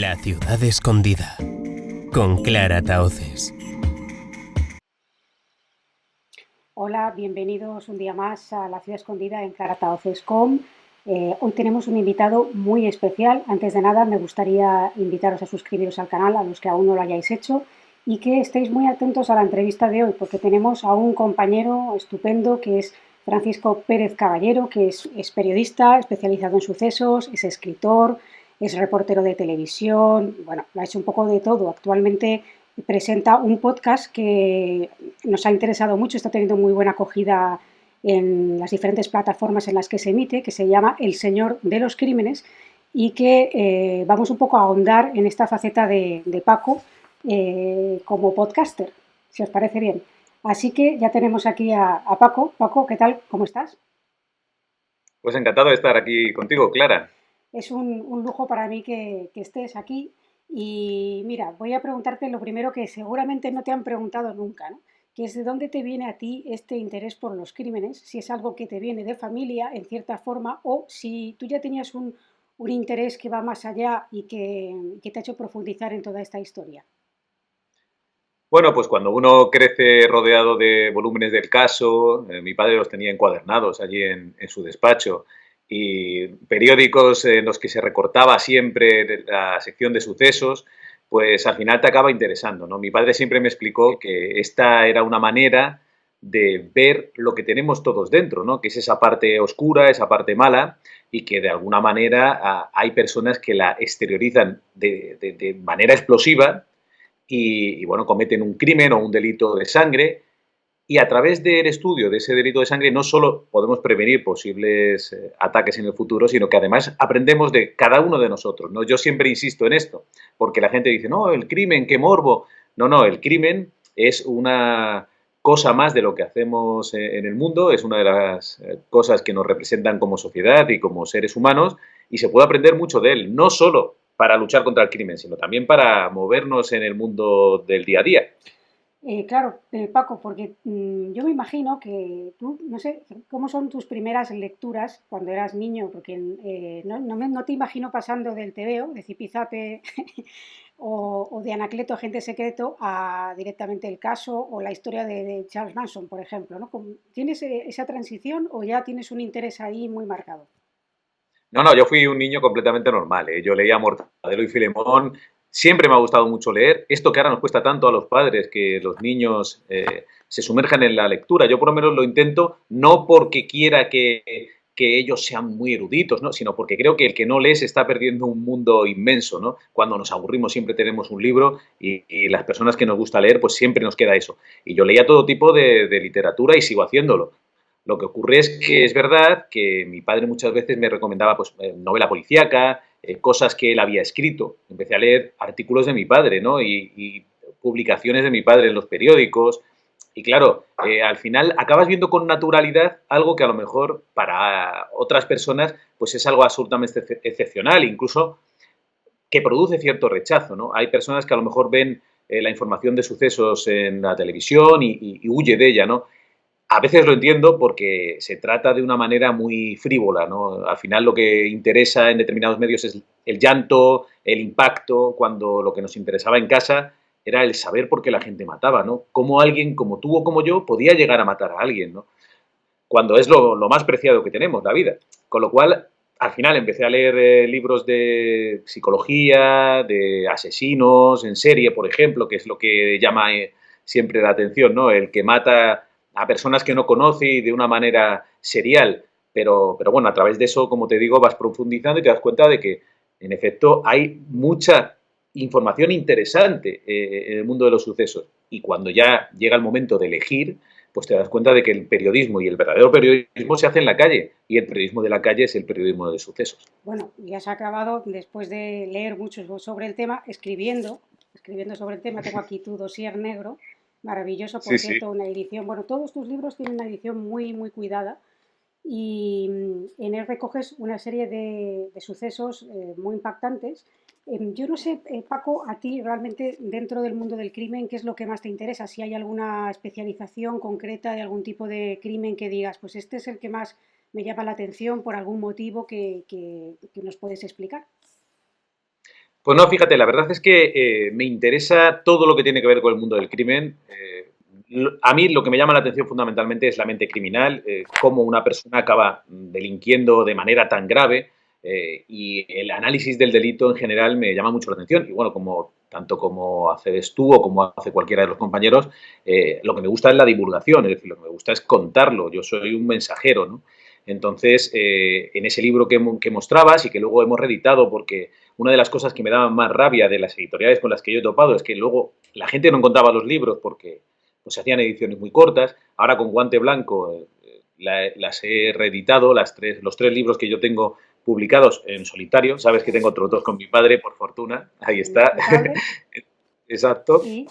La ciudad escondida, con Clara Tahoces. Hola, bienvenidos un día más a La ciudad escondida en claratahoces.com. Hoy tenemos un invitado muy especial. Antes de nada, me gustaría invitaros a suscribiros al canal, a los que aún no lo hayáis hecho, y que estéis muy atentos a la entrevista de hoy, porque tenemos a un compañero estupendo que es Francisco Pérez Caballero, que es periodista especializado en sucesos, es escritor, es reportero de televisión, bueno, lo ha hecho un poco de todo. Actualmente presenta un podcast que nos ha interesado mucho, está teniendo muy buena acogida en las diferentes plataformas en las que se emite, que se llama El Señor de los Crímenes, y que vamos un poco a ahondar en esta faceta de Paco como podcaster, si os parece bien. Así que ya tenemos aquí a Paco. Paco, ¿qué tal? ¿Cómo estás? Pues encantado de estar aquí contigo, Clara. Es un lujo para mí que estés aquí. Y mira, voy a preguntarte lo primero que seguramente no te han preguntado nunca, ¿no? Que es de dónde te viene a ti este interés por los crímenes, si es algo que te viene de familia, en cierta forma, o si tú ya tenías un interés que va más allá y que te ha hecho profundizar en toda esta historia. Bueno, pues cuando uno crece rodeado de volúmenes del caso, mi padre los tenía encuadernados allí en su despacho, y periódicos en los que se recortaba siempre la sección de sucesos, pues al final te acaba interesando, ¿no? Mi padre siempre me explicó que esta era una manera de ver lo que tenemos todos dentro, ¿no? Que es esa parte oscura, esa parte mala, y que de alguna manera hay personas que la exteriorizan de manera explosiva y, bueno, cometen un crimen o un delito de sangre, y a través del estudio de ese delito de sangre no solo podemos prevenir posibles ataques en el futuro, sino que además aprendemos de cada uno de nosotros, ¿no? Yo siempre insisto en esto, porque la gente dice, no, el crimen, qué morbo. No, no, el crimen es una cosa más de lo que hacemos en el mundo, es una de las cosas que nos representan como sociedad y como seres humanos, y se puede aprender mucho de él, no solo para luchar contra el crimen, sino también para movernos en el mundo del día a día. Claro, Paco, porque yo me imagino que tú, no sé, ¿cómo son tus primeras lecturas cuando eras niño? Porque no te imagino pasando del TVO, de Zipizape o de Anacleto, Agente Secreto, a directamente El Caso o la historia de Charles Manson, por ejemplo, ¿no? ¿Tienes esa transición o ya tienes un interés ahí muy marcado? No, no, yo fui un niño completamente normal, ¿eh? Yo leía Mortadelo y Filemón, siempre me ha gustado mucho leer. Esto que ahora nos cuesta tanto a los padres, que los niños se sumerjan en la lectura, yo por lo menos lo intento, no porque quiera que ellos sean muy eruditos, ¿no? Sino porque creo que el que no lee se está perdiendo un mundo inmenso, ¿no? Cuando nos aburrimos siempre tenemos un libro, y las personas que nos gusta leer, pues siempre nos queda eso. Y yo leía todo tipo de literatura y sigo haciéndolo. Lo que ocurre es que es verdad que mi padre muchas veces me recomendaba pues, novela policíaca, cosas que él había escrito. Empecé a leer artículos de mi padre, ¿no? Y publicaciones de mi padre en los periódicos. Y claro, al final acabas viendo con naturalidad algo que a lo mejor para otras personas pues es algo absolutamente excepcional, incluso que produce cierto rechazo, ¿no? Hay personas que a lo mejor ven la información de sucesos en la televisión y huye de ella, ¿no? A veces lo entiendo porque se trata de una manera muy frívola, ¿no? Al final lo que interesa en determinados medios es el llanto, el impacto, cuando lo que nos interesaba en casa era el saber por qué la gente mataba, ¿no? Cómo alguien como tú o como yo podía llegar a matar a alguien, ¿no? Cuando es lo más preciado que tenemos, la vida. Con lo cual, al final empecé a leer libros de psicología, de asesinos en serie, por ejemplo, que es lo que llama siempre la atención, ¿no? El que mata a personas que no conoce y de una manera serial. Pero bueno, a través de eso, como te digo, vas profundizando y te das cuenta de que, en efecto, hay mucha información interesante en el mundo de los sucesos. Y cuando ya llega el momento de elegir, pues te das cuenta de que el periodismo y el verdadero periodismo se hace en la calle, y el periodismo de la calle es el periodismo de sucesos. Bueno, ya se ha acabado después de leer mucho sobre el tema, escribiendo sobre el tema. Tengo aquí tu dossier negro, maravilloso, por Sí, sí. cierto, una edición. Bueno, todos tus libros tienen una edición muy, muy cuidada y en él recoges una serie de sucesos muy impactantes. Yo no sé, Paco, a ti realmente dentro del mundo del crimen, ¿qué es lo que más te interesa? Si hay alguna especialización concreta de algún tipo de crimen que digas, pues este es el que más me llama la atención por algún motivo que nos puedes explicar. Pues no, fíjate, la verdad es que me interesa todo lo que tiene que ver con el mundo del crimen. A mí lo que me llama la atención fundamentalmente es la mente criminal, cómo una persona acaba delinquiendo de manera tan grave, y el análisis del delito en general me llama mucho la atención. Y bueno, como, tanto como haces tú o como hace cualquiera de los compañeros, lo que me gusta es la divulgación, es decir, lo que me gusta es contarlo. Yo soy un mensajero, ¿no? Entonces, en ese libro que mostrabas y que luego hemos reeditado, porque una de las cosas que me daba más rabia de las editoriales con las que yo he topado es que luego la gente no encontraba los libros porque pues, se hacían ediciones muy cortas. Ahora con Guante Blanco las he reeditado, los tres libros que yo tengo publicados en solitario. Sabes que tengo otros dos con mi padre, por fortuna. Ahí está. Exacto. Y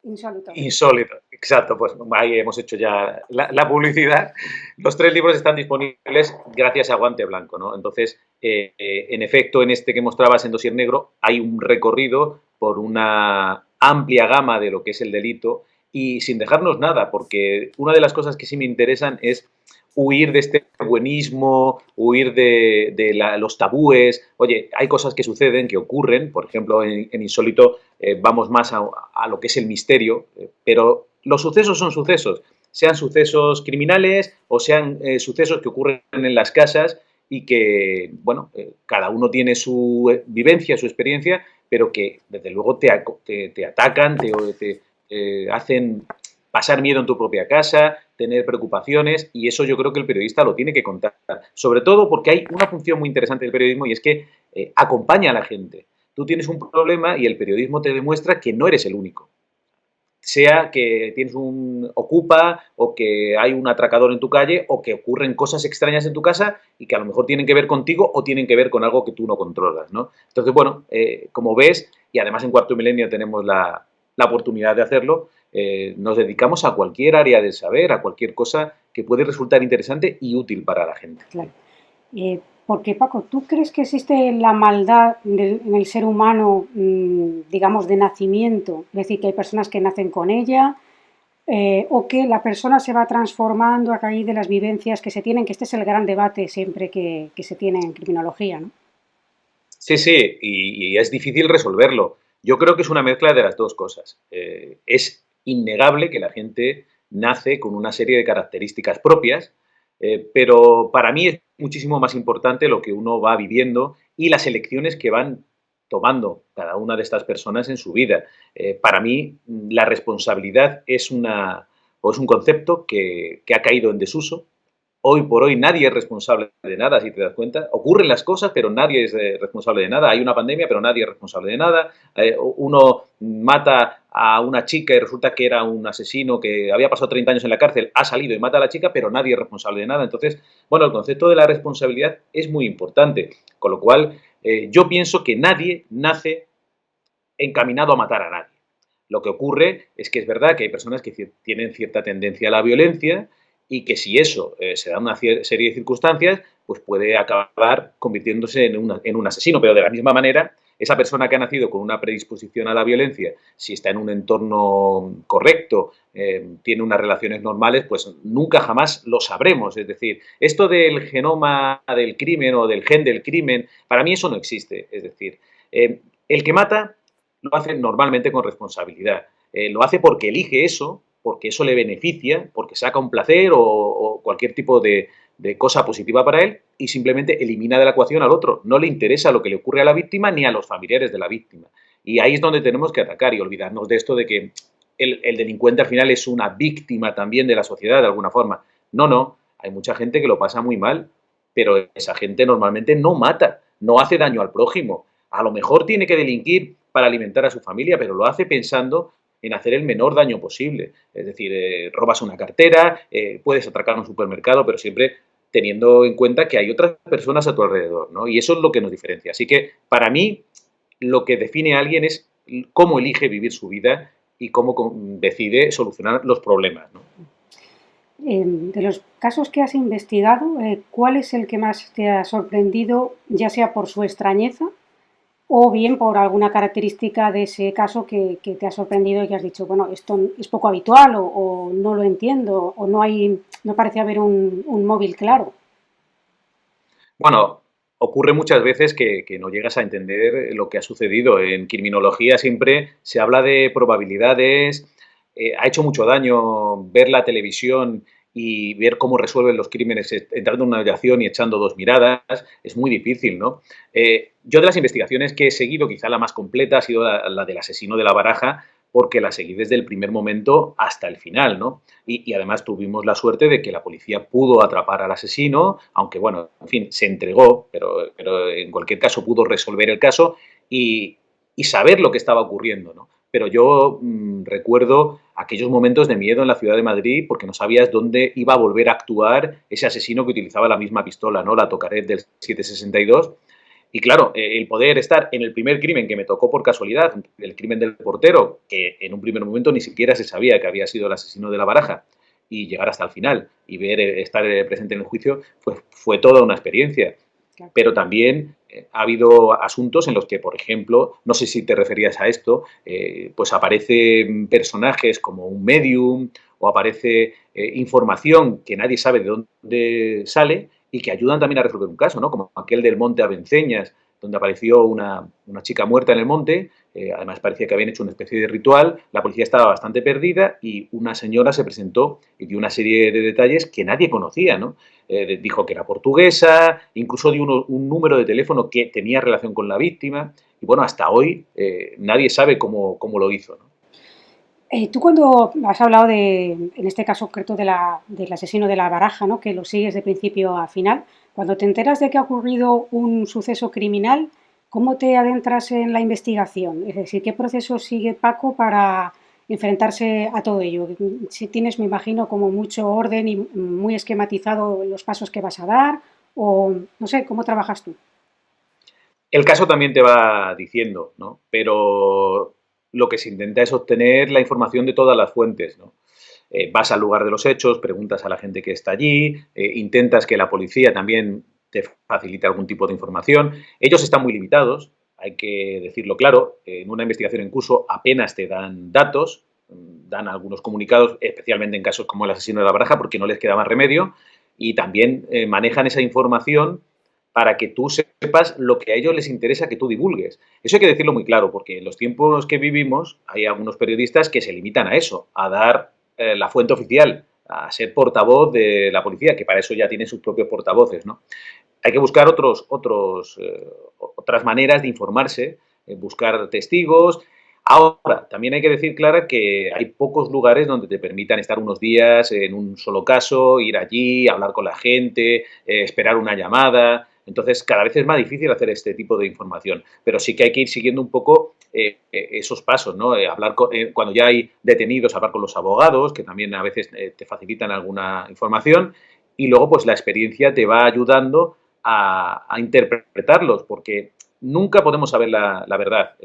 Insólito. Insólito, exacto, pues ahí hemos hecho ya la publicidad. Los tres libros están disponibles gracias a Guante Blanco, ¿no? Entonces, en efecto, en este que mostrabas en Dossier Negro hay un recorrido por una amplia gama de lo que es el delito y sin dejarnos nada, porque una de las cosas que sí me interesan es huir de este buenismo, huir de los tabúes. Oye, hay cosas que suceden, que ocurren, por ejemplo, en Insólito vamos más a lo que es el misterio, pero los sucesos son sucesos, sean sucesos criminales o sean sucesos que ocurren en las casas y que, bueno, cada uno tiene su vivencia, su experiencia, pero que desde luego te atacan, te hacen pasar miedo en tu propia casa, tener preocupaciones, y eso yo creo que el periodista lo tiene que contar. Sobre todo porque hay una función muy interesante del periodismo y es que acompaña a la gente. Tú tienes un problema y el periodismo te demuestra que no eres el único. Sea que tienes un ocupa o que hay un atracador en tu calle o que ocurren cosas extrañas en tu casa y que a lo mejor tienen que ver contigo o tienen que ver con algo que tú no controlas, ¿no? Entonces, bueno, como ves, y además en Cuarto Milenio tenemos la oportunidad de hacerlo, nos dedicamos a cualquier área del saber, a cualquier cosa que puede resultar interesante y útil para la gente. Claro. Porque, Paco, ¿tú crees que existe la maldad en el ser humano, digamos, de nacimiento? Es decir, que hay personas que nacen con ella, o que la persona se va transformando a raíz de las vivencias que se tienen, que este es el gran debate siempre que se tiene en criminología, ¿no? Sí, sí, y es difícil resolverlo. Yo creo que es una mezcla de las dos cosas. Es innegable que la gente nace con una serie de características propias, pero para mí es muchísimo más importante lo que uno va viviendo y las elecciones que van tomando cada una de estas personas en su vida. Para mí, la responsabilidad es o es un concepto que ha caído en desuso. Hoy por hoy nadie es responsable de nada, si te das cuenta. Ocurren las cosas, pero nadie es responsable de nada. Hay una pandemia, pero nadie es responsable de nada. Uno mata a una chica y resulta que era un asesino que había pasado 30 años en la cárcel, ha salido y mata a la chica, pero nadie es responsable de nada. Entonces, bueno, el concepto de la responsabilidad es muy importante. Con lo cual, yo pienso que nadie nace encaminado a matar a nadie. Lo que ocurre es que es verdad que hay personas que tienen cierta tendencia a la violencia y que si eso se da una serie de circunstancias, pues puede acabar convirtiéndose en un asesino. Pero de la misma manera, esa persona que ha nacido con una predisposición a la violencia, si está en un entorno correcto, tiene unas relaciones normales, pues nunca jamás lo sabremos. Es decir, esto del genoma del crimen o del gen del crimen, para mí eso no existe. Es decir, el que mata lo hace normalmente con responsabilidad. Lo hace porque elige eso, porque eso le beneficia, porque saca un placer o cualquier tipo de cosa positiva para él y simplemente elimina de la ecuación al otro. No le interesa lo que le ocurre a la víctima ni a los familiares de la víctima. Y ahí es donde tenemos que atacar y olvidarnos de esto de que el delincuente al final es una víctima también de la sociedad de alguna forma. No, no, hay mucha gente que lo pasa muy mal, pero esa gente normalmente no mata, no hace daño al prójimo. A lo mejor tiene que delinquir para alimentar a su familia, pero lo hace pensando en hacer el menor daño posible. Es decir, robas una cartera, puedes atracar un supermercado, pero siempre teniendo en cuenta que hay otras personas a tu alrededor, ¿no? Y eso es lo que nos diferencia. Así que, para mí, lo que define a alguien es cómo elige vivir su vida y cómo decide solucionar los problemas, ¿no? De los casos que has investigado, ¿cuál es el que más te ha sorprendido, ya sea por su extrañeza o bien por alguna característica de ese caso que te ha sorprendido y que has dicho, bueno, esto es poco habitual o no lo entiendo o no parece haber un móvil claro? Bueno, ocurre muchas veces que no llegas a entender lo que ha sucedido. En criminología siempre se habla de probabilidades. Ha hecho mucho daño ver la televisión y ver cómo resuelven los crímenes entrando en una habitación y echando dos miradas. Es muy difícil, ¿no? Yo de las investigaciones que he seguido, quizá la más completa ha sido la del asesino de la Baraja, porque la seguí desde el primer momento hasta el final, ¿no? Y además tuvimos la suerte de que la policía pudo atrapar al asesino, aunque, bueno, en fin, se entregó, pero en cualquier caso pudo resolver el caso y saber lo que estaba ocurriendo, ¿no? Pero yo recuerdo aquellos momentos de miedo en la ciudad de Madrid porque no sabías dónde iba a volver a actuar ese asesino que utilizaba la misma pistola, ¿no? La Tokarev del 762. Y claro, el poder estar en el primer crimen que me tocó por casualidad, el crimen del portero, que en un primer momento ni siquiera se sabía que había sido el asesino de la Baraja, y llegar hasta el final y ver estar presente en el juicio, fue toda una experiencia. Claro. Pero también ha habido asuntos en los que, por ejemplo, no sé si te referías a esto, pues aparecen personajes como un medium o aparece información que nadie sabe de dónde sale y que ayudan también a resolver un caso, ¿no? Como aquel del Monte Avenceñas, donde apareció una chica muerta en el monte, además parecía que habían hecho una especie de ritual, la policía estaba bastante perdida y una señora se presentó y dio una serie de detalles que nadie conocía, ¿no? Dijo que era portuguesa, incluso dio un número de teléfono que tenía relación con la víctima, y bueno, hasta hoy nadie sabe cómo lo hizo, ¿no? Tú cuando has hablado en este caso concreto del asesino de la Baraja, ¿no? Que lo sigues de principio a final, cuando te enteras de que ha ocurrido un suceso criminal, ¿cómo te adentras en la investigación? Es decir, ¿qué proceso sigue Paco para enfrentarse a todo ello? Si tienes, me imagino, como mucho orden y muy esquematizado los pasos que vas a dar, o no sé, ¿cómo trabajas tú? El caso también te va diciendo, ¿no? Pero lo que se intenta es obtener la información de todas las fuentes, ¿no? Vas al lugar de los hechos, preguntas a la gente que está allí, intentas que la policía también te facilite algún tipo de información. Ellos están muy limitados, hay que decirlo claro. En una investigación en curso apenas te dan datos, dan algunos comunicados, especialmente en casos como el asesino de la Baraja, porque no les queda más remedio, y también manejan esa información para que tú sepas lo que a ellos les interesa que tú divulgues. Eso hay que decirlo muy claro, porque en los tiempos que vivimos hay algunos periodistas que se limitan a eso, a dar la fuente oficial, a ser portavoz de la policía, que para eso ya tienen sus propios portavoces, ¿no? Hay que buscar otras maneras de informarse, buscar testigos. Ahora, también hay que decir, Clara, que hay pocos lugares donde te permitan estar unos días en un solo caso, ir allí, hablar con la gente, esperar una llamada. Entonces, cada vez es más difícil hacer este tipo de información, pero sí que hay que ir siguiendo un poco esos pasos, ¿no? Cuando ya hay detenidos, hablar con los abogados, que también a veces te facilitan alguna información, y luego pues la experiencia te va ayudando a interpretarlos, porque nunca podemos saber la verdad.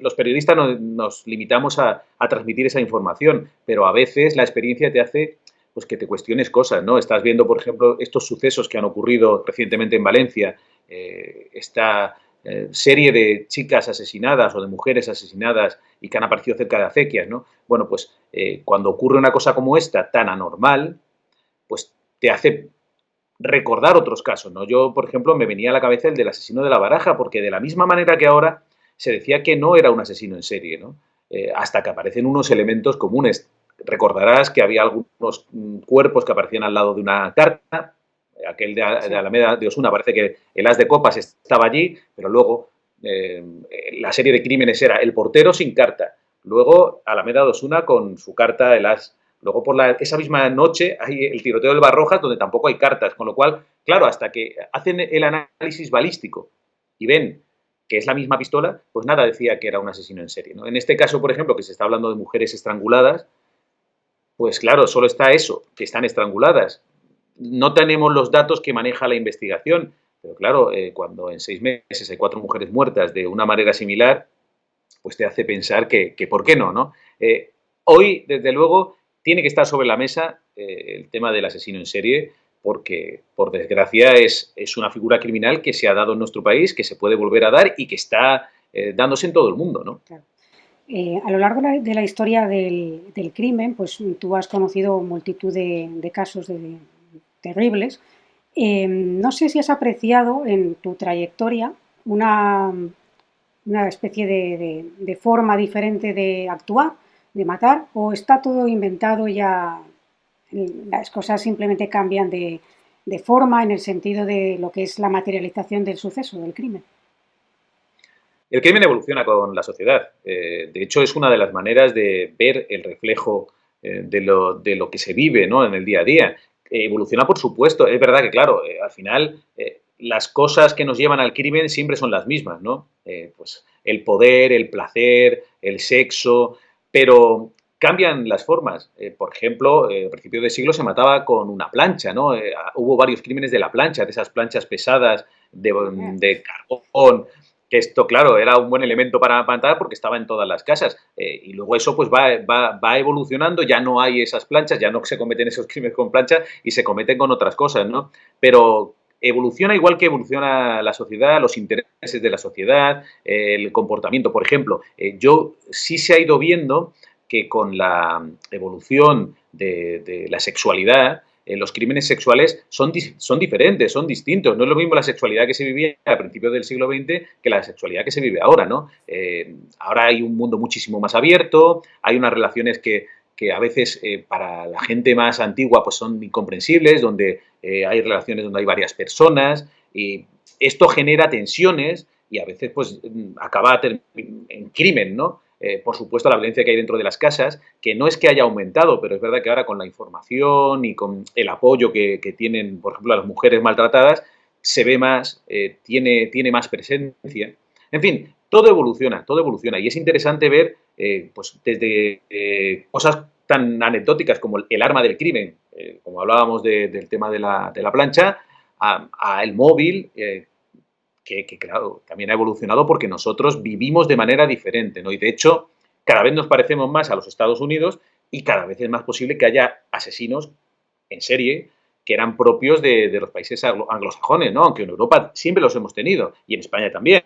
Los periodistas nos limitamos a transmitir esa información, pero a veces la experiencia te hace pues que te cuestiones cosas, ¿no? Estás viendo, por ejemplo, estos sucesos que han ocurrido recientemente en Valencia, esta serie de chicas asesinadas o de mujeres asesinadas y que han aparecido cerca de acequias, ¿no? Bueno, pues cuando ocurre una cosa como esta, tan anormal, pues te hace recordar otros casos, ¿no? Yo, por ejemplo, me venía a la cabeza el del asesino de la Baraja, porque de la misma manera que ahora se decía que no era un asesino en serie, ¿no? Hasta que aparecen unos elementos comunes. Recordarás que había algunos cuerpos que aparecían al lado de una carta, aquel de Sí. Alameda de Osuna, parece que el as de copas estaba allí, pero luego la serie de crímenes era el portero sin carta, luego Alameda de Osuna con su carta, el as. Luego, esa misma noche, hay el tiroteo del Barrojas, donde tampoco hay cartas, con lo cual, claro, hasta que hacen el análisis balístico y ven que es la misma pistola, pues nada decía que era un asesino en serie, ¿no? En este caso, por ejemplo, que se está hablando de mujeres estranguladas, pues claro, solo está eso, que están estranguladas. No tenemos los datos que maneja la investigación, pero claro, cuando en 6 meses hay 4 mujeres muertas de una manera similar, pues te hace pensar que ¿por qué no, no? Hoy, desde luego, tiene que estar sobre la mesa el tema del asesino en serie, porque, por desgracia, es una figura criminal que se ha dado en nuestro país, que se puede volver a dar y que está dándose en todo el mundo, ¿no? Claro. A lo largo de la historia del crimen, pues tú has conocido multitud de casos terribles. No sé si has apreciado en tu trayectoria una especie de forma diferente de actuar, de matar, o está todo inventado ya, las cosas simplemente cambian de forma en el sentido de lo que es la materialización del suceso, del crimen. El crimen evoluciona con la sociedad. De hecho, es una de las maneras de ver el reflejo de lo que se vive, ¿no? En el día a día. Evoluciona, por supuesto. Es verdad que, claro, al final las cosas que nos llevan al crimen siempre son las mismas, ¿no? Pues el poder, el placer, el sexo, pero cambian las formas. Por ejemplo, a principios de siglo se mataba con una plancha, ¿no? Hubo varios crímenes de la plancha, de esas planchas pesadas de carbón, que esto, claro, era un buen elemento para matar porque estaba en todas las casas. Y luego eso pues va evolucionando, ya no hay esas planchas, ya no se cometen esos crímenes con plancha y se cometen con otras cosas, ¿no? Pero evoluciona igual que evoluciona la sociedad, los intereses de la sociedad, el comportamiento. Por ejemplo, yo sí se ha ido viendo que con la evolución de la sexualidad, los crímenes sexuales son diferentes, son distintos. No es lo mismo la sexualidad que se vivía a principios del siglo XX que la sexualidad que se vive ahora, ¿no? Ahora hay un mundo muchísimo más abierto, hay unas relaciones que a veces para la gente más antigua pues son incomprensibles, donde hay relaciones donde hay varias personas y esto genera tensiones y a veces pues acaba en crimen, ¿no? Por supuesto, la violencia que hay dentro de las casas, que no es que haya aumentado, pero es verdad que ahora con la información y con el apoyo que tienen, por ejemplo, a las mujeres maltratadas, se ve más, tiene más presencia. En fin, todo evoluciona y es interesante ver, pues desde cosas tan anecdóticas como el arma del crimen, como hablábamos del tema de la plancha, a el móvil, claro, también ha evolucionado porque nosotros vivimos de manera diferente, ¿no? Y de hecho, cada vez nos parecemos más a los Estados Unidos y cada vez es más posible que haya asesinos en serie que eran propios de los países anglosajones, ¿no? Aunque en Europa siempre los hemos tenido y en España también.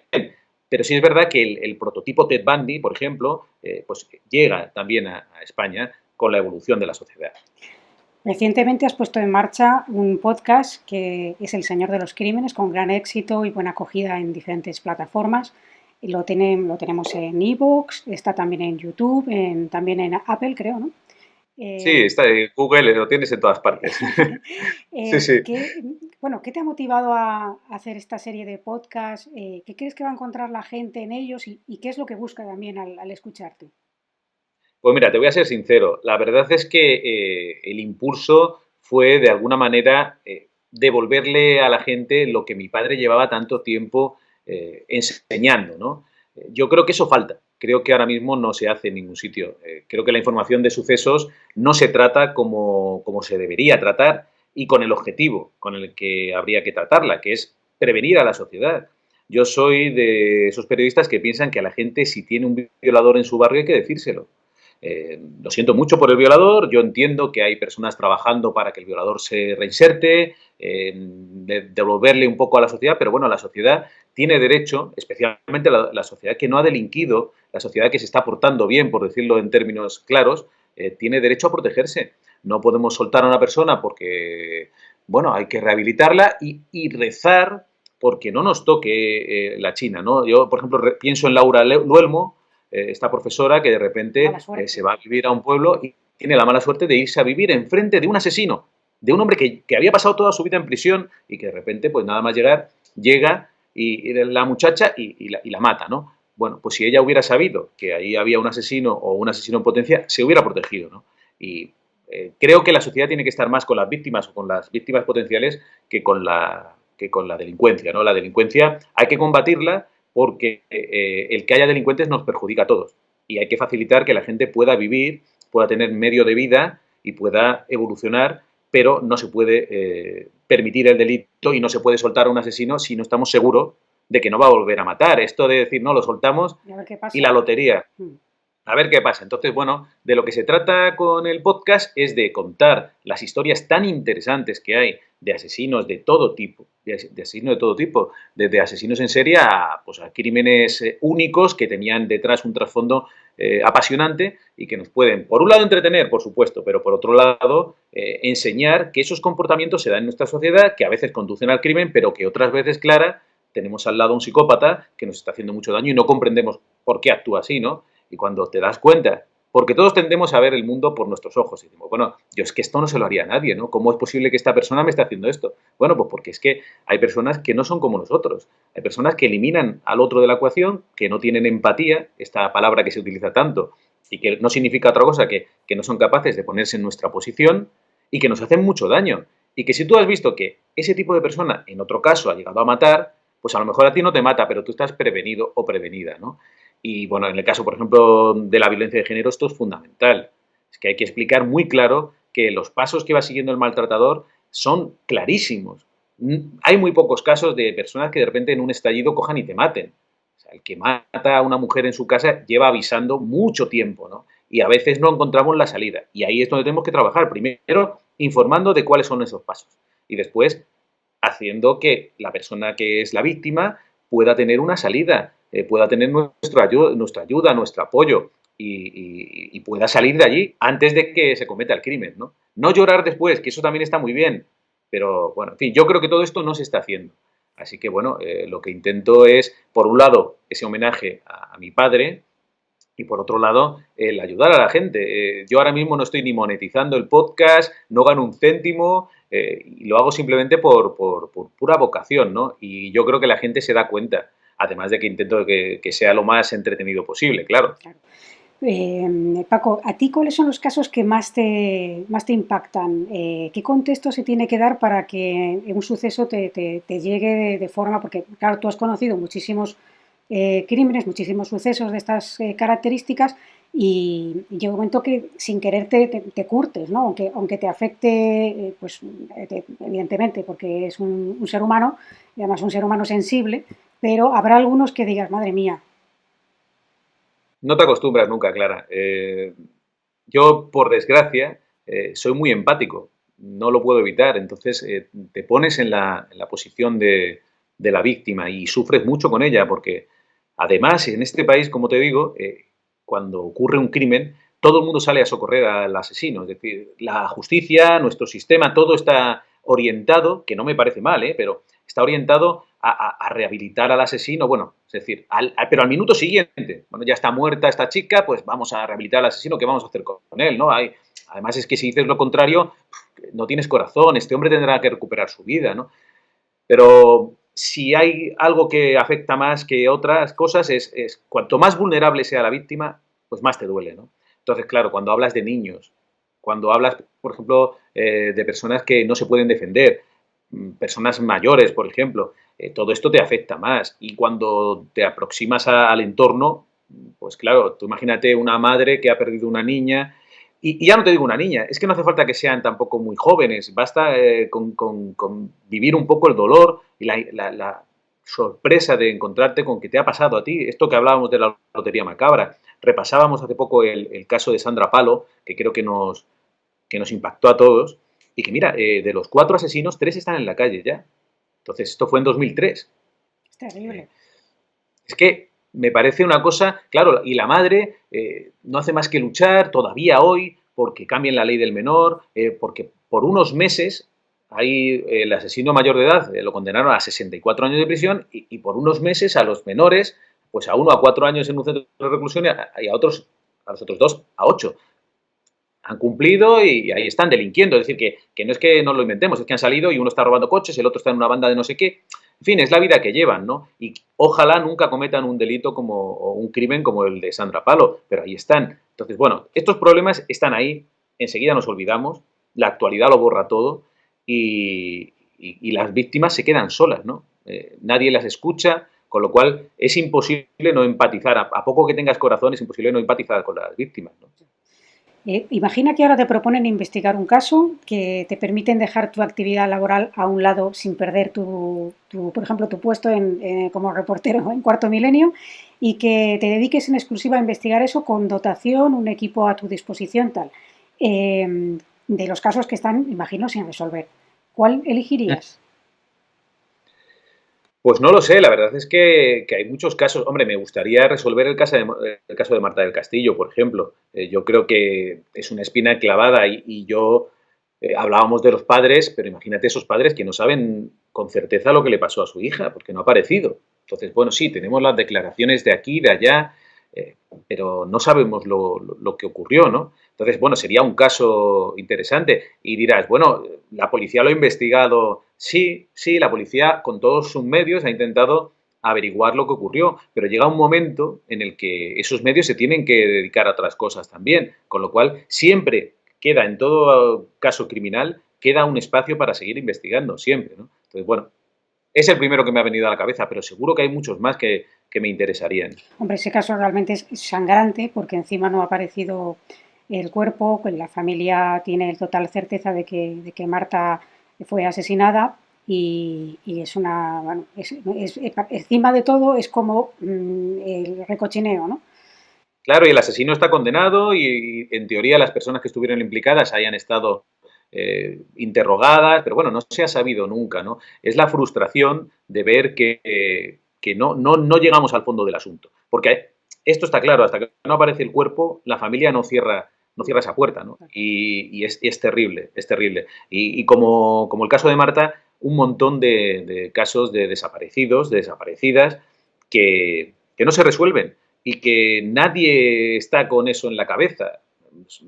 Pero sí es verdad que el prototipo Ted Bundy, por ejemplo, pues llega también a España con la evolución de la sociedad. Recientemente has puesto en marcha un podcast que es El Señor de los Crímenes, con gran éxito y buena acogida en diferentes plataformas. Lo tenemos en iVoox, está también en YouTube, también en Apple, creo, ¿no? Sí, Eh, está en Google, lo tienes en todas partes. Sí, sí. ¿Qué te ha motivado a hacer esta serie de podcasts? ¿Qué crees que va a encontrar la gente en ellos y qué es lo que busca también al escucharte? Pues mira, te voy a ser sincero. La verdad es que el impulso fue de alguna manera devolverle a la gente lo que mi padre llevaba tanto tiempo enseñando, ¿no? Yo creo que eso falta. Creo que ahora mismo no se hace en ningún sitio. Creo que la información de sucesos no se trata como se debería tratar y con el objetivo con el que habría que tratarla, que es prevenir a la sociedad. Yo soy de esos periodistas que piensan que a la gente, si tiene un violador en su barrio, hay que decírselo. Lo siento mucho por el violador, yo entiendo que hay personas trabajando para que el violador se reinserte, devolverle un poco a la sociedad, pero bueno, la sociedad tiene derecho, especialmente la sociedad que no ha delinquido, la sociedad que se está portando bien, por decirlo en términos claros, tiene derecho a protegerse. No podemos soltar a una persona porque, bueno, hay que rehabilitarla y rezar porque no nos toque la China, ¿no? Yo, por ejemplo, pienso en Laura Luelmo, esta profesora que de repente se va a vivir a un pueblo y tiene la mala suerte de irse a vivir enfrente de un asesino, de un hombre que había pasado toda su vida en prisión y que de repente, pues nada más llegar, llega y la muchacha y la mata, ¿no? Bueno, pues si ella hubiera sabido que ahí había un asesino o un asesino en potencia, se hubiera protegido, ¿no? Y creo que la sociedad tiene que estar más con las víctimas o con las víctimas potenciales que con la delincuencia, ¿no? La delincuencia hay que combatirla porque el que haya delincuentes nos perjudica a todos y hay que facilitar que la gente pueda vivir, pueda tener medio de vida y pueda evolucionar, pero no se puede permitir el delito y no se puede soltar a un asesino si no estamos seguros de que no va a volver a matar. Esto de decir, no, lo soltamos y la lotería. A ver qué pasa. Entonces, bueno, de lo que se trata con el podcast es de contar las historias tan interesantes que hay de asesinos de todo tipo, de asesinos de todo tipo, desde asesinos en serie pues, a crímenes únicos que tenían detrás un trasfondo apasionante y que nos pueden, por un lado, entretener, por supuesto, pero por otro lado, enseñar que esos comportamientos se dan en nuestra sociedad, que a veces conducen al crimen, pero que otras veces, Clara, tenemos al lado a un psicópata que nos está haciendo mucho daño y no comprendemos por qué actúa así, ¿no? Y cuando te das cuenta, porque todos tendemos a ver el mundo por nuestros ojos y decimos, bueno, yo es que esto no se lo haría a nadie, ¿no? ¿Cómo es posible que esta persona me esté haciendo esto? Bueno, pues porque es que hay personas que no son como nosotros, hay personas que eliminan al otro de la ecuación, que no tienen empatía, esta palabra que se utiliza tanto, y que no significa otra cosa que no son capaces de ponerse en nuestra posición y que nos hacen mucho daño. Y que si tú has visto que ese tipo de persona, en otro caso, ha llegado a matar, pues a lo mejor a ti no te mata, pero tú estás prevenido o prevenida, ¿no? Y bueno, en el caso, por ejemplo, de la violencia de género, esto es fundamental. Es que hay que explicar muy claro que los pasos que va siguiendo el maltratador son clarísimos. Hay muy pocos casos de personas que de repente en un estallido cojan y te maten. O sea, el que mata a una mujer en su casa lleva avisando mucho tiempo, ¿no? Y a veces no encontramos la salida. Y ahí es donde tenemos que trabajar. Primero, informando de cuáles son esos pasos. Y después, haciendo que la persona que es la víctima pueda tener una salida, pueda tener nuestra ayuda, nuestro apoyo y pueda salir de allí antes de que se cometa el crimen, ¿no? No llorar después, que eso también está muy bien, pero bueno, en fin, yo creo que todo esto no se está haciendo. Así que bueno, lo que intento es, por un lado, ese homenaje a mi padre, y por otro lado, el ayudar a la gente. Yo ahora mismo no estoy ni monetizando el podcast, no gano un céntimo, y lo hago simplemente por pura vocación, ¿no? Y yo creo que la gente se da cuenta, además de que intento que sea lo más entretenido posible, claro. Claro. Paco, ¿a ti cuáles son los casos que más te impactan? ¿Qué contexto se tiene que dar para que un suceso te llegue de forma? Porque, claro, tú has conocido muchísimos crímenes, muchísimos sucesos de estas características y llega un momento que sin querer te curtes, ¿no? Aunque te afecte, pues evidentemente, porque es un ser humano, y además un ser humano sensible, pero habrá algunos que digas, madre mía. No te acostumbras nunca, Clara. Yo, por desgracia, soy muy empático, no lo puedo evitar. Entonces, te pones en la posición de la víctima y sufres mucho con ella, porque además, en este país, como te digo, cuando ocurre un crimen, todo el mundo sale a socorrer al asesino. Es decir, la justicia, nuestro sistema, todo está orientado, que no me parece mal, pero está orientado a rehabilitar al asesino, bueno, es decir, pero al minuto siguiente, bueno, ya está muerta esta chica, pues vamos a rehabilitar al asesino, ¿qué vamos a hacer con él? ¿No? Además es que si dices lo contrario, no tienes corazón, este hombre tendrá que recuperar su vida, ¿no? Pero si hay algo que afecta más que otras cosas, es cuanto más vulnerable sea la víctima, pues más te duele, ¿no? Entonces, claro, cuando hablas de niños, cuando hablas, por ejemplo, de personas que no se pueden defender, personas mayores, por ejemplo, todo esto te afecta más. Y cuando te aproximas al entorno, pues claro, tú imagínate una madre que ha perdido una niña, y ya no te digo una niña, es que no hace falta que sean tampoco muy jóvenes, basta con vivir un poco el dolor y la sorpresa de encontrarte con que te ha pasado a ti, esto que hablábamos de la lotería macabra. Repasábamos hace poco el caso de Sandra Palo, que creo que nos impactó a todos, y que mira, de los 4 asesinos, 3 están en la calle ya. Entonces, esto fue en 2003. Es terrible. Es que me parece una cosa, claro, y la madre no hace más que luchar todavía hoy porque cambien la ley del menor, porque por unos meses ahí el asesino mayor de edad lo condenaron a 64 años de prisión y por unos meses a los menores, pues a uno a 4 años en un centro de reclusión y a otros, a los otros 2 a 8. Han cumplido y ahí están delinquiendo. Es decir, que no es que no lo inventemos, es que han salido y uno está robando coches, el otro está en una banda de no sé qué. En fin, es la vida que llevan, ¿no? Y ojalá nunca cometan un delito o un crimen como el de Sandra Palo, pero ahí están. Entonces, bueno, estos problemas están ahí, enseguida nos olvidamos, la actualidad lo borra todo y las víctimas se quedan solas, ¿no? Nadie las escucha, con lo cual es imposible no empatizar. A poco que tengas corazón, es imposible no empatizar con las víctimas, ¿no? Imagina que ahora te proponen investigar un caso que te permiten dejar tu actividad laboral a un lado sin perder por ejemplo, tu puesto como reportero en Cuarto Milenio y que te dediques en exclusiva a investigar eso con dotación, un equipo a tu disposición, tal. De los casos que están, imagino, sin resolver. ¿Cuál elegirías? Pues no lo sé, la verdad es que hay muchos casos. Hombre, me gustaría resolver el caso de Marta del Castillo, por ejemplo. Yo creo que es una espina clavada y yo Hablábamos de los padres, pero imagínate esos padres que no saben con certeza lo que le pasó a su hija, porque no ha aparecido. Entonces, bueno, sí, tenemos las declaraciones de aquí, de allá, pero no sabemos lo que ocurrió, ¿no? Entonces, bueno, sería un caso interesante. Y dirás, bueno, la policía lo ha investigado. Sí, sí, la policía con todos sus medios ha intentado averiguar lo que ocurrió, pero llega un momento en el que esos medios se tienen que dedicar a otras cosas también, con lo cual siempre queda, en todo caso criminal, queda un espacio para seguir investigando, siempre, ¿no? Entonces, bueno, es el primero que me ha venido a la cabeza, pero seguro que hay muchos más que me interesarían. Hombre, ese caso realmente es sangrante porque encima no ha aparecido el cuerpo, pues la familia tiene total certeza de que Marta fue asesinada y es una, bueno, encima de todo es como el recochineo, ¿no? Claro, y el asesino está condenado y en teoría las personas que estuvieron implicadas hayan estado interrogadas, pero bueno, no se ha sabido nunca, ¿no? Es la frustración de ver que no llegamos al fondo del asunto. Porque esto está claro, hasta que no aparece el cuerpo, la familia no cierra esa puerta, ¿no? Y es terrible, es terrible. Y como el caso de Marta, un montón de casos de desaparecidos, de desaparecidas, que no se resuelven y que nadie está con eso en la cabeza.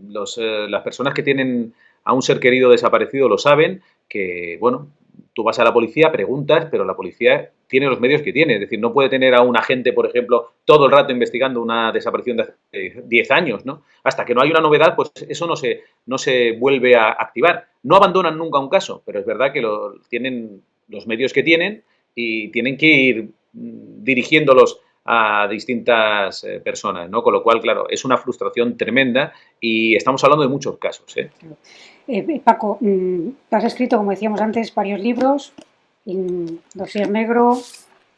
Las personas que tienen a un ser querido desaparecido lo saben, que, bueno, tú vas a la policía, preguntas, pero la policía tiene los medios que tiene. Es decir, no puede tener a un agente, por ejemplo, todo el rato investigando una desaparición de hace 10 años, ¿no? Hasta que no hay una novedad, pues eso no se vuelve a activar. No abandonan nunca un caso, pero es verdad que tienen los medios que tienen y tienen que ir dirigiéndolos a distintas personas, ¿no? Con lo cual, claro, es una frustración tremenda y estamos hablando de muchos casos, ¿eh? Paco, has escrito, como decíamos antes, varios libros, Dossier Negro,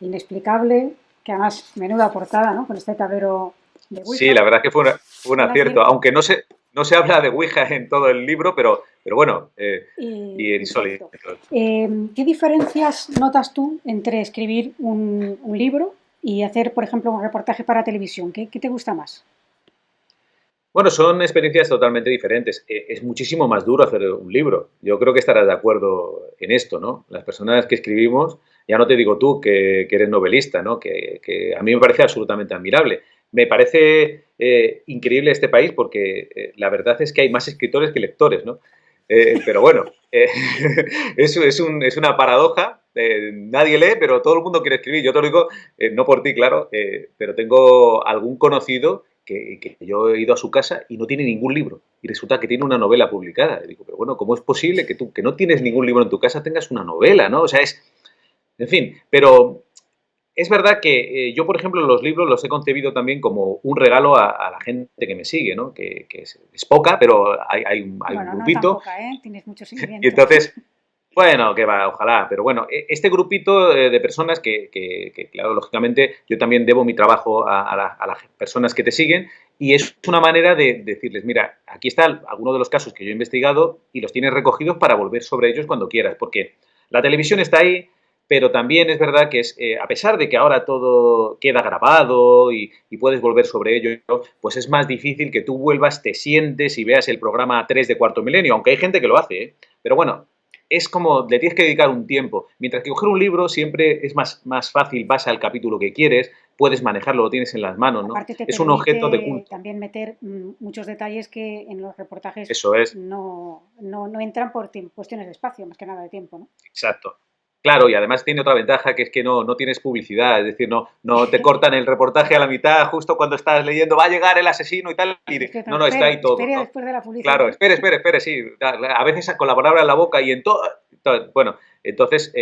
Inexplicable, que además menuda portada, ¿no? Con este tablero de Ouija. Sí, la verdad es que fue un acierto, aunque no se habla de Ouija en todo el libro, pero bueno, y insólito. ¿Qué diferencias notas tú entre escribir un libro y hacer, por ejemplo, un reportaje para televisión? ¿Qué te gusta más? Bueno, son experiencias totalmente diferentes. Es muchísimo más duro hacer un libro. Yo creo que estarás de acuerdo en esto, ¿no? Las personas que escribimos, ya no te digo tú que eres novelista, ¿no? Que a mí me parece absolutamente admirable. Me parece increíble este país porque la verdad es que hay más escritores que lectores, ¿no? Pero bueno, es una paradoja. Nadie lee, pero todo el mundo quiere escribir. Yo te lo digo, no por ti, claro, pero tengo algún conocido que yo he ido a su casa y no tiene ningún libro. Y resulta que tiene una novela publicada. Y digo, pero bueno, ¿cómo es posible que tú, que no tienes ningún libro en tu casa, tengas una novela, ¿no? O sea, en fin, pero es verdad que yo, por ejemplo, los libros los he concebido también como un regalo a la gente que me sigue, ¿no? Que es poca, pero hay un Bueno, no tan grupito. poca, ¿eh? Tienes mucho Y seguimiento. entonces, bueno, que va, ojalá, pero bueno, este grupito de personas claro, lógicamente, yo también debo mi trabajo a las personas que te siguen y es una manera de decirles, mira, aquí están algunos de los casos que yo he investigado y los tienes recogidos para volver sobre ellos cuando quieras, porque la televisión está ahí, pero también es verdad que a pesar de que ahora todo queda grabado y puedes volver sobre ello, pues es más difícil que tú vuelvas, te sientes y veas el programa 3 de Cuarto Milenio, aunque hay gente que lo hace, ¿eh? Pero bueno, es como, le tienes que dedicar un tiempo. Mientras que coger un libro siempre es más fácil, vas al capítulo que quieres, puedes manejarlo, lo tienes en las manos, ¿no? Aparte te Es un objeto de permite culto. también meter muchos detalles que en los reportajes Eso es, no entran por cuestiones de espacio, más que nada de tiempo, ¿no? exacto. Claro, y además tiene otra ventaja que es que no tienes publicidad, es decir, no te cortan el reportaje a la mitad justo cuando estás leyendo, va a llegar el asesino y tal, y No, no, está ahí todo, espere ¿no? después de la publicidad. Claro, espere, sí. A veces con la palabra en la boca y en todo. Bueno, entonces,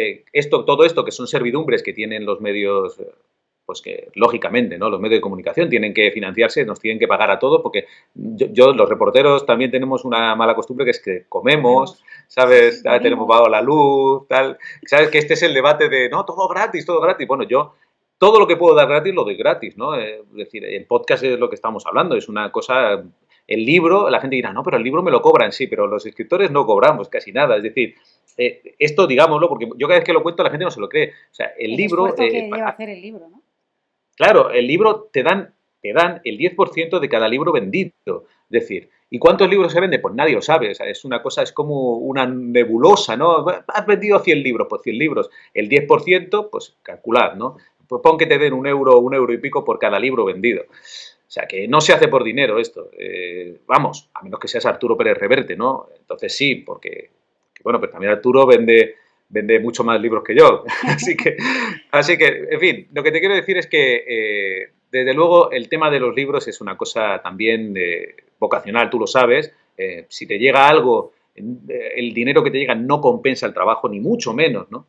todo esto que son servidumbres que tienen los medios, pues que lógicamente, ¿no? Los medios de comunicación tienen que financiarse, nos tienen que pagar a todos, porque los reporteros también tenemos una mala costumbre que es que comemos, ¿sabes? Tenemos pagado la luz, tal. ¿Sabes? Que este es el debate de, no, todo gratis, todo gratis. Bueno, yo todo lo que puedo dar gratis lo doy gratis, ¿no? Es decir, el podcast es lo que estamos hablando, es una cosa. El libro, la gente dirá, no, pero el libro me lo cobran, sí, pero los escritores no cobramos casi nada. Es decir, esto digámoslo, porque yo cada vez que lo cuento la gente no se lo cree. O sea, el libro. Esfuerzo que lleva a hacer el libro, ¿no? Claro, el libro te dan te dan el 10% de cada libro vendido. Es decir, ¿y cuántos libros se venden? Pues nadie lo sabe. O sea, es una cosa, es como una nebulosa, ¿no? Has vendido 100 libros, pues 100 libros. El 10%, pues calcular, ¿no? Pues pon que te den un euro y pico por cada libro vendido. O sea, que no se hace por dinero esto. Vamos, a menos que seas Arturo Pérez Reverte, ¿no? Entonces sí, porque bueno, pero también Arturo vende mucho más libros que yo. así que, en fin, lo que te quiero decir es que, desde luego, el tema de los libros es una cosa también vocacional, tú lo sabes. Si te llega algo, el dinero que te llega no compensa el trabajo, ni mucho menos, ¿no?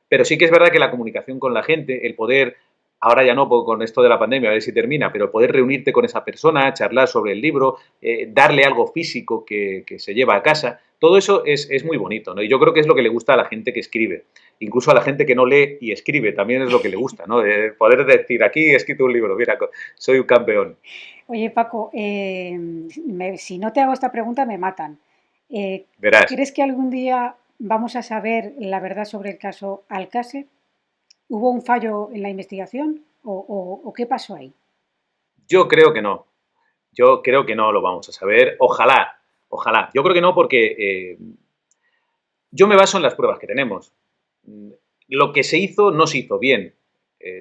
Pero sí que es verdad que la comunicación con la gente, el poder, ahora ya no con esto de la pandemia, a ver si termina, pero poder reunirte con esa persona, charlar sobre el libro, darle algo físico que se lleva a casa, todo eso es muy bonito, ¿no? Y yo creo que es lo que le gusta a la gente que escribe. Incluso a la gente que no lee y escribe, también es lo que le gusta, ¿no? Poder decir, aquí he escrito un libro, mira, soy un campeón. Oye, Paco, si no te hago esta pregunta me matan. Verás. ¿Crees que algún día vamos a saber la verdad sobre el caso Alcácer? ¿Hubo un fallo en la investigación o qué pasó ahí? Yo creo que no. Yo creo que no lo vamos a saber. Ojalá, ojalá. Yo creo que no porque yo me baso en las pruebas que tenemos. Lo que se hizo no se hizo bien.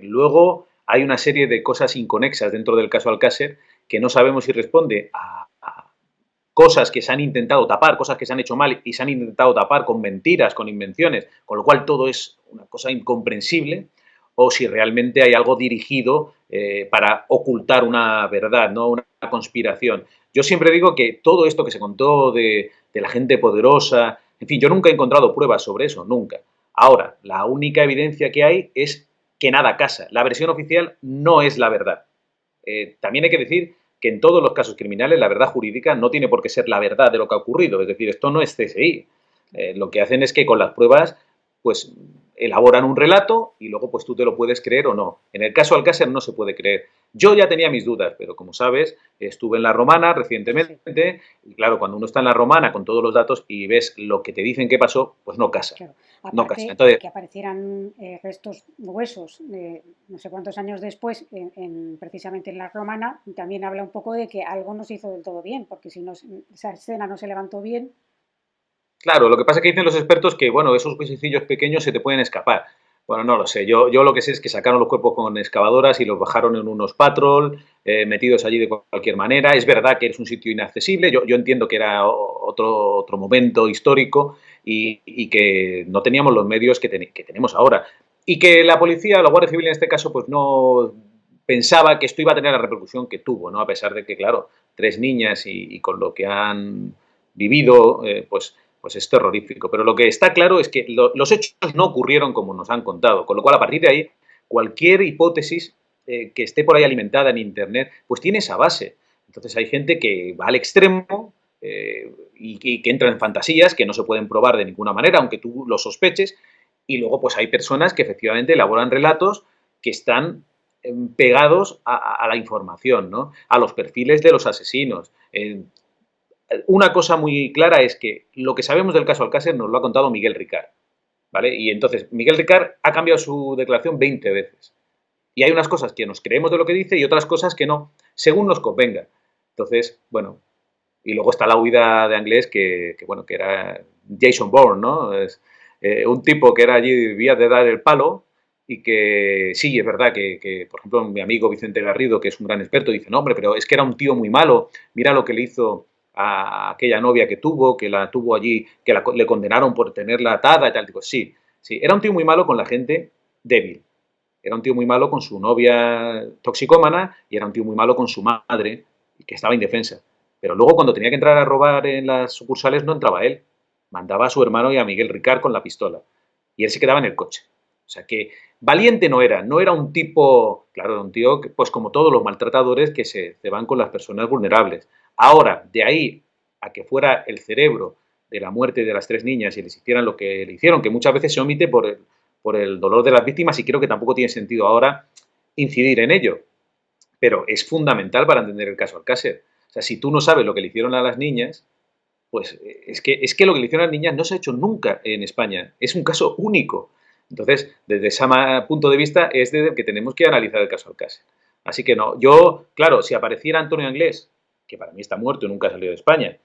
Luego hay una serie de cosas inconexas dentro del caso Alcácer que no sabemos si responde a cosas que se han intentado tapar, cosas que se han hecho mal y se han intentado tapar con mentiras, con invenciones, con lo cual todo es una cosa incomprensible, o si realmente hay algo dirigido para ocultar una verdad, ¿no? Una conspiración. Yo siempre digo que todo esto que se contó de la gente poderosa, en fin, yo nunca he encontrado pruebas sobre eso, nunca. Ahora, la única evidencia que hay es que nada casa. La versión oficial no es la verdad. También hay que decir que en todos los casos criminales la verdad jurídica no tiene por qué ser la verdad de lo que ha ocurrido. Es decir, esto no es CSI. Lo que hacen es que con las pruebas, pues elaboran un relato y luego pues tú te lo puedes creer o no. En el caso Alcácer no se puede creer. Yo ya tenía mis dudas, pero como sabes, estuve en la Romana Sí, recientemente y claro, cuando uno está en la Romana con todos los datos y ves lo que te dicen que pasó, pues no casa. claro. No casa. Aparte de Entonces, que aparecieran restos huesos no sé cuántos años después, precisamente en la Romana, también habla un poco de que algo no se hizo del todo bien, porque si no, esa escena no se levantó bien. claro, lo que pasa es que dicen los expertos que, bueno, esos huesecillos pequeños se te pueden escapar. Bueno, no lo sé. Yo lo que sé es que sacaron los cuerpos con excavadoras y los bajaron en unos patrol, metidos allí de cualquier manera. Es verdad que es un sitio inaccesible. Yo entiendo que era otro momento histórico y que no teníamos los medios que tenemos ahora. Y que la policía, la Guardia Civil en este caso, pues no pensaba que esto iba a tener la repercusión que tuvo, ¿no? A pesar de que, claro, tres niñas y con lo que han vivido, pues es terrorífico. Pero lo que está claro es que los hechos no ocurrieron como nos han contado, con lo cual a partir de ahí cualquier hipótesis que esté por ahí alimentada en Internet, pues tiene esa base. Entonces hay gente que va al extremo y que entra en fantasías que no se pueden probar de ninguna manera, aunque tú lo sospeches, y luego pues hay personas que efectivamente elaboran relatos que están pegados a la información, ¿no? A los perfiles de los asesinos. Una cosa muy clara es que lo que sabemos del caso Alcácer nos lo ha contado Miguel Ricard, ¿vale? Y entonces Miguel Ricard ha cambiado su declaración 20 veces. Y hay unas cosas que nos creemos de lo que dice y otras cosas que no, según nos convenga. Entonces, bueno, y luego está la huida de Anglés bueno, que era Jason Bourne, ¿no? Es un tipo que era allí, vivía de dar el palo y que sí, es verdad por ejemplo, mi amigo Vicente Garrido, que es un gran experto, dice, no, hombre, pero es que era un tío muy malo, mira lo que le hizo a aquella novia que tuvo, que la tuvo allí, le condenaron por tenerla atada y tal. Digo, sí, sí, era un tío muy malo con la gente débil. Era un tío muy malo con su novia toxicómana y era un tío muy malo con su madre, que estaba indefensa. Pero luego cuando tenía que entrar a robar en las sucursales no entraba él. Mandaba a su hermano y a Miguel Ricard con la pistola. Y él se quedaba en el coche. O sea que valiente no era un tipo, claro, era un tío que, pues como todos los maltratadores que se van con las personas vulnerables. Ahora, de ahí a que fuera el cerebro de la muerte de las tres niñas y les hicieran lo que le hicieron, que muchas veces se omite por el dolor de las víctimas y creo que tampoco tiene sentido ahora incidir en ello. Pero es fundamental para entender el caso Alcácer. O sea, si tú no sabes lo que le hicieron a las niñas, pues es que lo que le hicieron a las niñas no se ha hecho nunca en España. Es un caso único. Entonces, desde ese punto de vista es desde el que tenemos que analizar el caso Alcácer. Así que no, yo, claro, si apareciera Antonio Anglés, que para mí está muerto y nunca ha salido de España,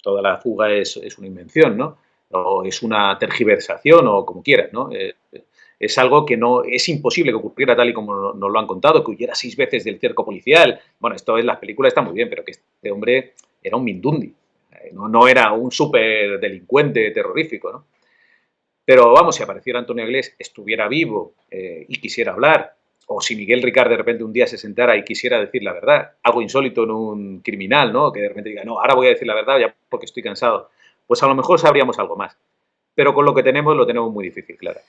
toda la fuga es una invención, ¿no? O es una tergiversación, o como quieras, ¿no? Es algo que no es imposible que ocurriera tal y como nos lo han contado, que huyera 6 veces del cerco policial. Bueno, esto en las películas está muy bien, pero que este hombre era un mindundi, no era un súper delincuente terrorífico, ¿no? Pero vamos, si apareciera Antonio Iglesias, estuviera vivo y quisiera hablar, o si Miguel Ricard de repente un día se sentara y quisiera decir la verdad, algo insólito en un criminal, ¿no? Que de repente diga, no, ahora voy a decir la verdad ya porque estoy cansado, pues a lo mejor sabríamos algo más. Pero con lo que tenemos lo tenemos muy difícil, claro.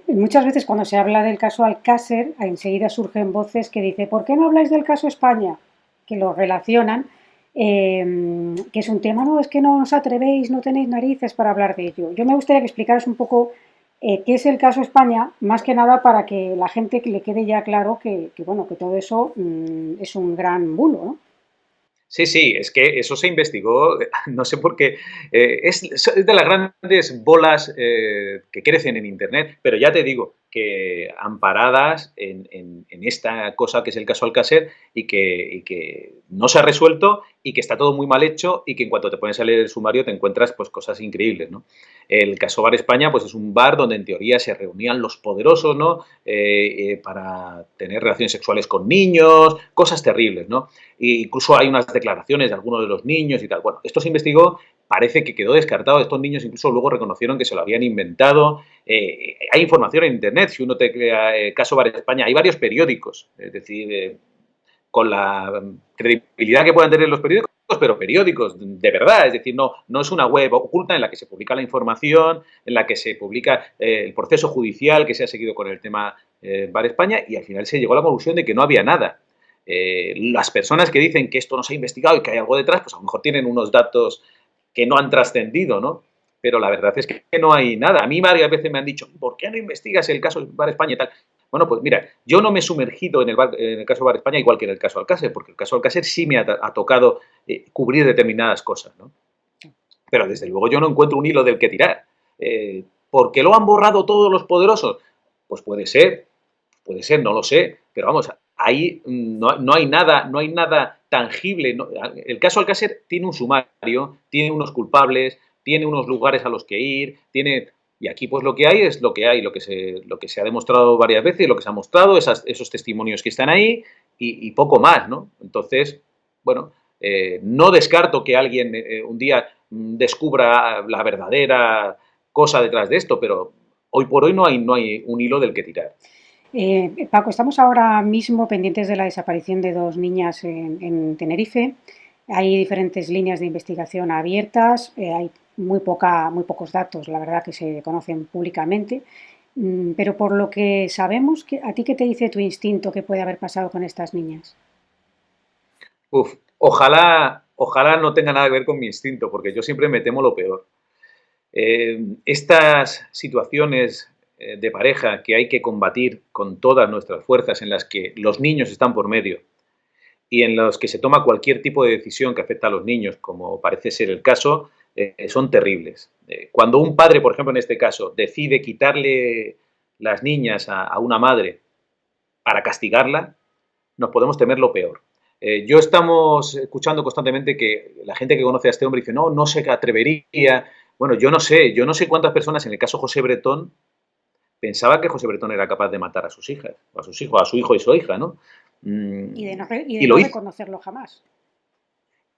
Muchas veces cuando se habla del caso Alcácer, enseguida surgen voces que dicen, ¿por qué no habláis del caso España? Que lo relacionan, que es un tema, no, es que no os atrevéis, no tenéis narices para hablar de ello. Yo me gustaría que explicaras un poco qué es el caso España, más que nada para que la gente le quede ya claro bueno, que todo eso es un gran bulo, ¿no? Sí, sí, es que eso se investigó, no sé por qué, es de las grandes bolas que crecen en Internet, pero ya te digo que amparadas en esta cosa que es el caso Alcácer y que no se ha resuelto y que está todo muy mal hecho y que en cuanto te pones a leer el sumario te encuentras pues cosas increíbles, ¿no? El caso Bar España pues es un bar donde en teoría se reunían los poderosos, ¿no? Para tener relaciones sexuales con niños, cosas terribles, ¿no? E incluso hay unas declaraciones de algunos de los niños y tal. Bueno, esto se investigó, parece que quedó descartado. Estos niños incluso luego reconocieron que se lo habían inventado. Hay información en Internet, si uno te crea Caso Bar España, hay varios periódicos, es decir, con la credibilidad que puedan tener los periódicos, pero periódicos de verdad, es decir, no es una web oculta en la que se publica la información, en la que se publica el proceso judicial que se ha seguido con el tema Bar España y al final se llegó a la conclusión de que no había nada. Las personas que dicen que esto no se ha investigado y que hay algo detrás, pues a lo mejor tienen unos datos que no han trascendido, ¿no? Pero la verdad es que no hay nada. A mí varias veces me han dicho, ¿por qué no investigas el caso Bar España y tal? Bueno, pues mira, yo no me he sumergido en el caso Bar España igual que en el caso Alcácer, porque el caso Alcácer sí me ha tocado cubrir determinadas cosas, ¿no? Pero desde luego yo no encuentro un hilo del que tirar. ¿Por qué lo han borrado todos los poderosos? Pues puede ser, no lo sé, pero vamos, ahí no hay nada, no hay nada tangible. No, el caso Alcácer tiene un sumario, tiene unos culpables, tiene unos lugares a los que ir, tiene y aquí pues lo que hay es lo que hay, lo que se ha demostrado varias veces, lo que se ha mostrado, esos testimonios que están ahí y poco más, ¿no? Entonces, bueno, no descarto que alguien un día descubra la verdadera cosa detrás de esto, pero hoy por hoy no hay un hilo del que tirar. Paco, estamos ahora mismo pendientes de la desaparición de dos niñas en Tenerife. Hay diferentes líneas de investigación abiertas, hay muy pocos datos, la verdad, que se conocen públicamente. Pero por lo que sabemos, ¿a ti qué te dice tu instinto que puede haber pasado con estas niñas? Uf, ojalá no tenga nada que ver con mi instinto, porque yo siempre me temo lo peor. Estas situaciones de pareja que hay que combatir con todas nuestras fuerzas, en las que los niños están por medio y en los que se toma cualquier tipo de decisión que afecta a los niños, como parece ser el caso, son terribles. Cuando un padre, por ejemplo, en este caso, decide quitarle las niñas a una madre para castigarla, nos podemos temer lo peor. Yo estamos escuchando constantemente que la gente que conoce a este hombre dice, no se atrevería. Bueno, yo no sé cuántas personas, en el caso José Bretón, pensaba que José Bretón era capaz de matar a sus hijas, o a sus hijos, a su hijo y su hija, ¿no? Y de Y no lo hizo. reconocerlo jamás.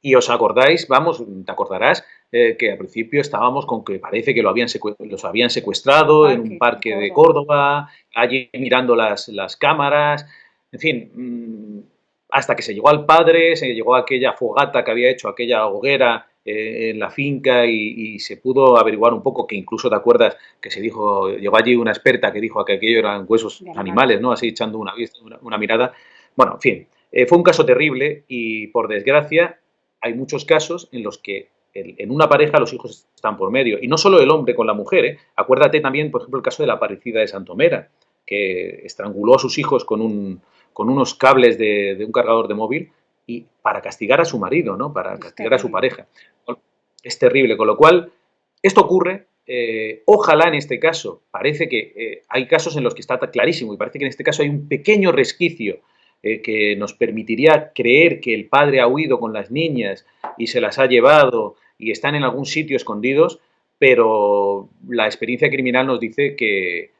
Y os acordáis, vamos, te acordarás que al principio estábamos con que parece que los habían secuestrado en un Parque, en parque de Córdoba. Córdoba, allí mirando las cámaras, en fin, hasta que se llegó al padre, se llegó a aquella fogata que había hecho, aquella hoguera en la finca y se pudo averiguar un poco, que incluso te acuerdas que se dijo, llegó allí una experta que dijo que aquello eran huesos De animales. animales, ¿no? Así echando una mirada. Bueno, en fin, fue un caso terrible y por desgracia hay muchos casos en los que en una pareja los hijos están por medio. Y no solo el hombre con la mujer. Acuérdate también, por ejemplo, el caso de la Aparecida de Santomera, que estranguló a sus hijos con unos cables de un cargador de móvil y para castigar a su marido, ¿no? Para Es castigar a su terrible. pareja. Es terrible. Con lo cual, esto ocurre. Ojalá en este caso, parece que hay casos en los que está clarísimo y parece que en este caso hay un pequeño resquicio que nos permitiría creer que el padre ha huido con las niñas y se las ha llevado y están en algún sitio escondidos, pero la experiencia criminal nos dice que,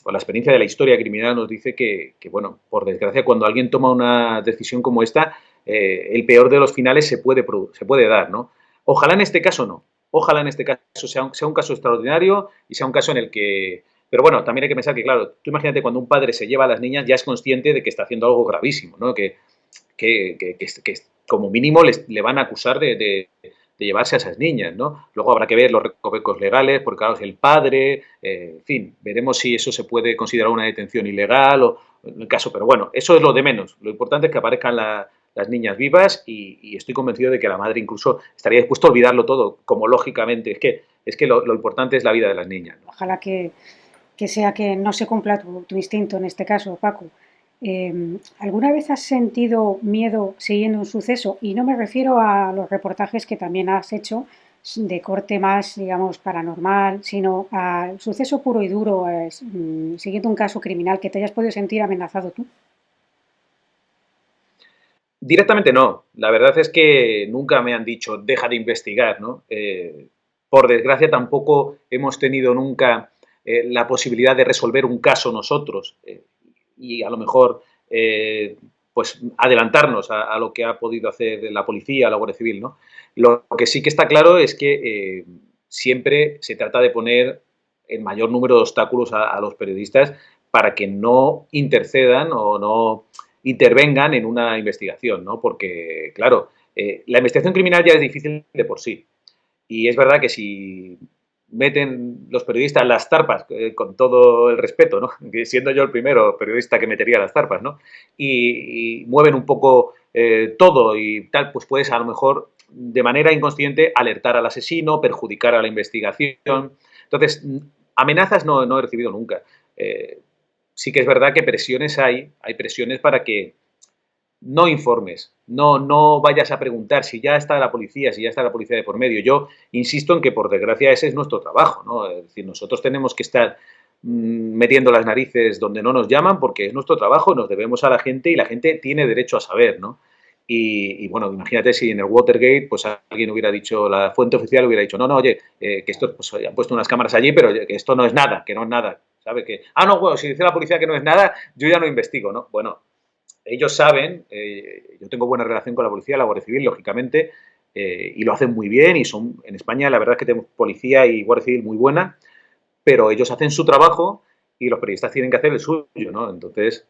o la experiencia de la historia criminal nos dice que, bueno, por desgracia, cuando alguien toma una decisión como esta, el peor de los finales se puede dar, ¿no? Ojalá en este caso no. Ojalá en este caso sea un caso extraordinario y sea un caso en el que... Pero bueno, también hay que pensar que, claro, tú imagínate cuando un padre se lleva a las niñas, ya es consciente de que está haciendo algo gravísimo, ¿no? Que como mínimo le van a acusar de llevarse a esas niñas, ¿no? Luego habrá que ver los recovecos legales, porque claro, es el padre, en fin, veremos si eso se puede considerar una detención ilegal o en el caso, pero bueno, eso es lo de menos. Lo importante es que aparezcan las niñas vivas y estoy convencido de que la madre incluso estaría dispuesta a olvidarlo todo, como lógicamente, es que lo importante es la vida de las niñas, ¿no? Ojalá que sea que no se cumpla tu instinto en este caso, Paco. ¿Alguna vez has sentido miedo siguiendo un suceso? Y no me refiero a los reportajes que también has hecho de corte más, digamos, paranormal, sino al suceso puro y duro, siguiendo un caso criminal que te hayas podido sentir amenazado tú. Directamente no. La verdad es que nunca me han dicho deja de investigar, ¿no? Por desgracia tampoco hemos tenido nunca la posibilidad de resolver un caso nosotros y a lo mejor pues adelantarnos a lo que ha podido hacer la policía, la Guardia Civil, ¿no? Lo que sí que está claro es que siempre se trata de poner el mayor número de obstáculos a los periodistas para que no intercedan o no intervengan en una investigación, ¿no? Porque, claro, la investigación criminal ya es difícil de por sí. Y es verdad que si meten los periodistas las zarpas, con todo el respeto, ¿no? Siendo yo el primero periodista que metería las zarpas, ¿no? Y mueven un poco todo y tal, pues puedes a lo mejor de manera inconsciente alertar al asesino, perjudicar a la investigación. Entonces, amenazas no he recibido nunca. Sí que es verdad que presiones hay presiones para que no informes, no vayas a preguntar si ya está la policía, si ya está la policía de por medio. Yo insisto en que, por desgracia, ese es nuestro trabajo, ¿no? Es decir, nosotros tenemos que estar metiendo las narices donde no nos llaman porque es nuestro trabajo, nos debemos a la gente y la gente tiene derecho a saber, ¿no? Y bueno, imagínate si en el Watergate pues alguien hubiera dicho, la fuente oficial hubiera dicho, no, oye, que esto, pues han puesto unas cámaras allí, pero que esto no es nada, que no es nada, ¿sabe? Que, no, bueno, si dice la policía que no es nada, yo ya no investigo, ¿no? Bueno, ellos saben, yo tengo buena relación con la policía, la Guardia Civil, lógicamente, y lo hacen muy bien y son, en España la verdad es que tenemos policía y Guardia Civil muy buena, pero ellos hacen su trabajo y los periodistas tienen que hacer el suyo, ¿no? Entonces,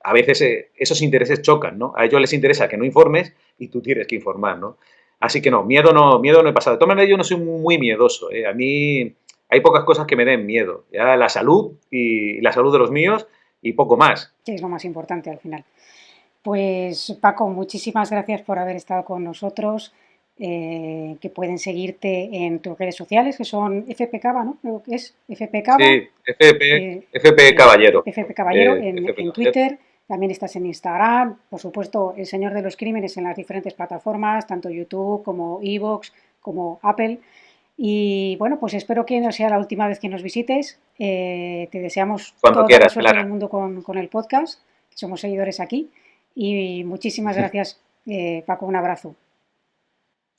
a veces esos intereses chocan, ¿no? A ellos les interesa que no informes y tú tienes que informar, ¿no? Así que no, miedo no he pasado. De todas maneras, yo no soy muy miedoso, ¿eh? A mí hay pocas cosas que me den miedo. Ya la salud y la salud de los míos y poco más. Que es lo más importante al final. Pues Paco, muchísimas gracias por haber estado con nosotros. Que pueden seguirte en tus redes sociales, que son FP Cava, ¿no? Creo que es FP Cava. Sí, FP Caballero. FP Caballero en Caballero. Twitter. También estás en Instagram. Por supuesto, El Señor de los Crímenes en las diferentes plataformas, tanto YouTube como Evox, como Apple. Y bueno, pues espero que no sea la última vez que nos visites. Te deseamos Cuando toda quieras, la suerte Clara. del mundo con el podcast. Somos seguidores aquí. Y muchísimas gracias, Paco. Un abrazo.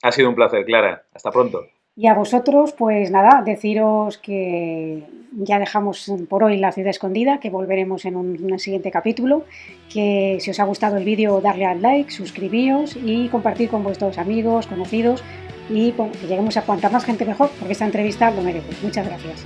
Ha sido un placer, Clara. Hasta pronto. Y a vosotros, pues nada, deciros que ya dejamos por hoy La Ciudad Escondida, que volveremos en un siguiente capítulo, que si os ha gustado el vídeo, darle al like, suscribíos y compartir con vuestros amigos, conocidos y bueno, que lleguemos a cuanta más gente mejor, porque esta entrevista lo merece. Muchas gracias.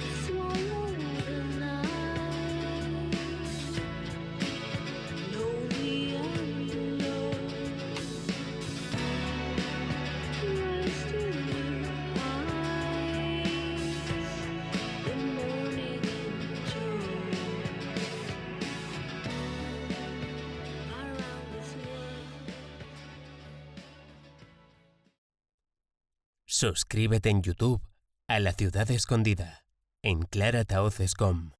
Suscríbete en YouTube a La Ciudad Escondida en clarataoces.com.